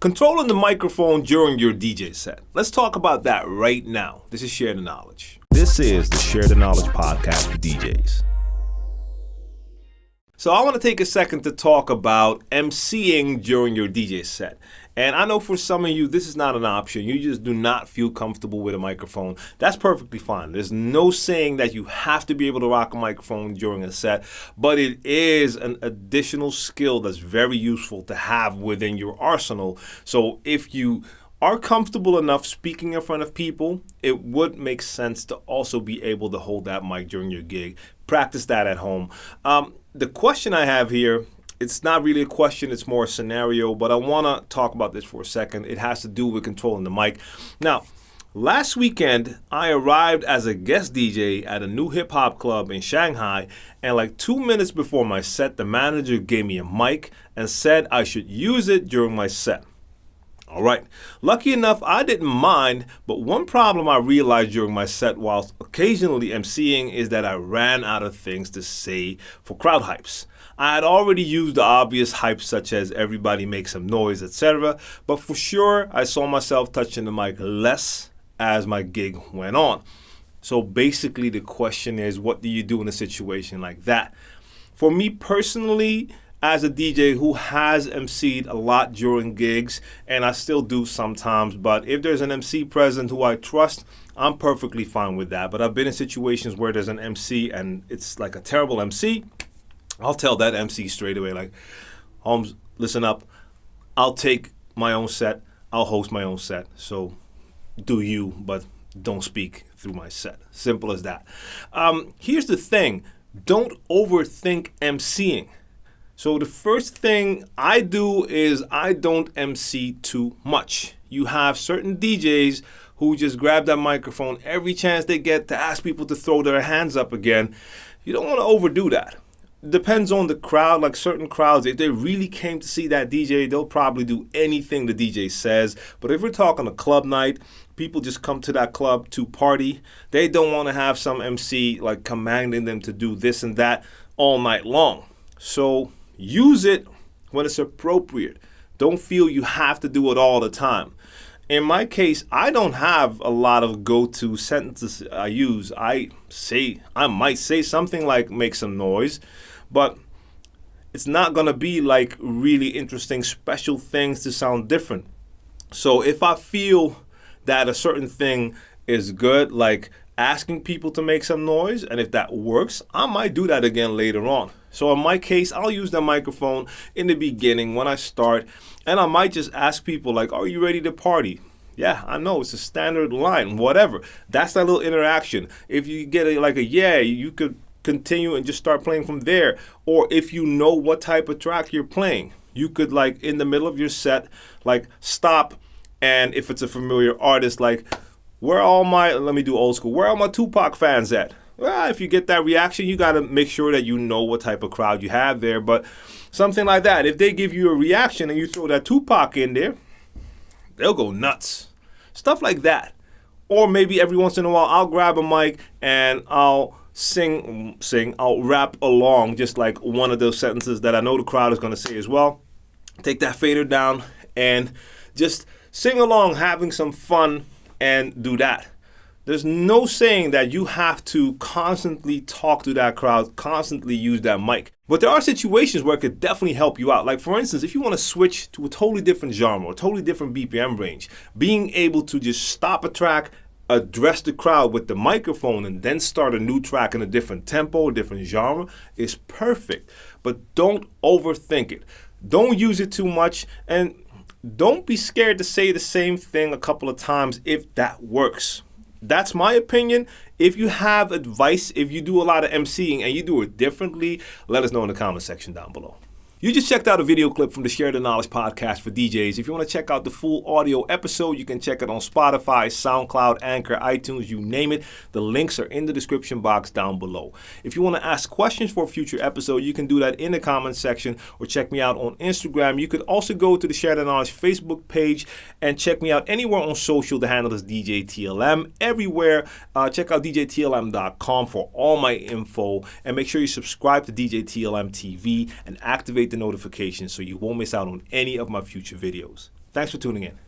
Controlling the microphone during your DJ set. Let's talk about that right now. This is Share the Knowledge. This is the Share the Knowledge podcast for DJs. So I want to take a second to talk about emceeing during your DJ set. And I know for some of you, this is not an option. You just do not feel comfortable with a microphone. That's perfectly fine. There's no saying that you have to be able to rock a microphone during a set, but it is an additional skill that's very useful to have within your arsenal. So if you are comfortable enough speaking in front of people, it would make sense to also be able to hold that mic during your gig. Practice that at home. The question I have here, it's not really a question, it's more a scenario, but I want to talk about this for a second. It has to do with controlling the mic. Now, last weekend, I arrived as a guest DJ at a new hip-hop club in Shanghai, and like 2 minutes before my set, the manager gave me a mic and said I should use it during my set. All right, lucky enough, I didn't mind, but one problem I realized during my set whilst occasionally emceeing is that I ran out of things to say for crowd hypes. I had already used the obvious hypes such as everybody make some noise, etc., but for sure, I saw myself touching the mic less as my gig went on. So basically, the question is, what do you do in a situation like that? For me personally, as a DJ who has emceed a lot during gigs, and I still do sometimes, but if there's an MC present who I trust, I'm perfectly fine with that. But I've been in situations where there's an MC and it's like a terrible MC. I'll tell that MC straight away, like, Holmes, listen up. I'll take my own set. I'll host my own set. So do you, but don't speak through my set. Simple as that. Here's the thing. Don't overthink emceeing. So the first thing I do is I don't MC too much. You have certain DJs who just grab that microphone every chance they get to ask people to throw their hands up again. You don't want to overdo that. Depends on the crowd. Like certain crowds, if they really came to see that DJ, they'll probably do anything the DJ says. But if we're talking a club night, people just come to that club to party. They don't want to have some MC like commanding them to do this and that all night long. So use it when it's appropriate. Don't feel you have to do it all the time. In my case, I don't have a lot of go-to sentences I use. I might say something like make some noise, but it's not going to be like really interesting special things to sound different. So if I feel that a certain thing is good, like asking people to make some noise, and if that works, I might do that again later on. So in my case, I'll use the microphone in the beginning when I start, and I might just ask people like, are you ready to party? Yeah, I know, it's a standard line, whatever. That's that little interaction. If you get a yeah, you could continue and just start playing from there. Or if you know what type of track you're playing, you could like in the middle of your set, like stop, and if it's a familiar artist, like, let me do old school, where are my Tupac fans at? Well, if you get that reaction, you got to make sure that you know what type of crowd you have there. But something like that, if they give you a reaction and you throw that Tupac in there, they'll go nuts. Stuff like that. Or maybe every once in a while, I'll grab a mic and I'll I'll rap along just like one of those sentences that I know the crowd is going to say as well. Take that fader down and just sing along, having some fun, and do that. There's no saying that you have to constantly talk to that crowd, constantly use that mic. But there are situations where it could definitely help you out. Like for instance, if you want to switch to a totally different genre, a totally different BPM range, being able to just stop a track, address the crowd with the microphone, and then start a new track in a different tempo, a different genre is perfect. But don't overthink it. Don't use it too much, and don't be scared to say the same thing a couple of times if that works. That's my opinion. If you have advice, if you do a lot of emceeing and you do it differently, let us know in the comment section down below. You just checked out a video clip from the Share the Knowledge podcast for DJs. If you want to check out the full audio episode, you can check it on Spotify, SoundCloud, Anchor, iTunes, you name it. The links are in the description box down below. If you want to ask questions for a future episode, you can do that in the comment section or check me out on Instagram. You could also go to the Share the Knowledge Facebook page and check me out anywhere on social. The handle is djTLM. Everywhere, check out djTLM.com for all my info, and make sure you subscribe to djTLMtv and activate the notifications so you won't miss out on any of my future videos. Thanks for tuning in.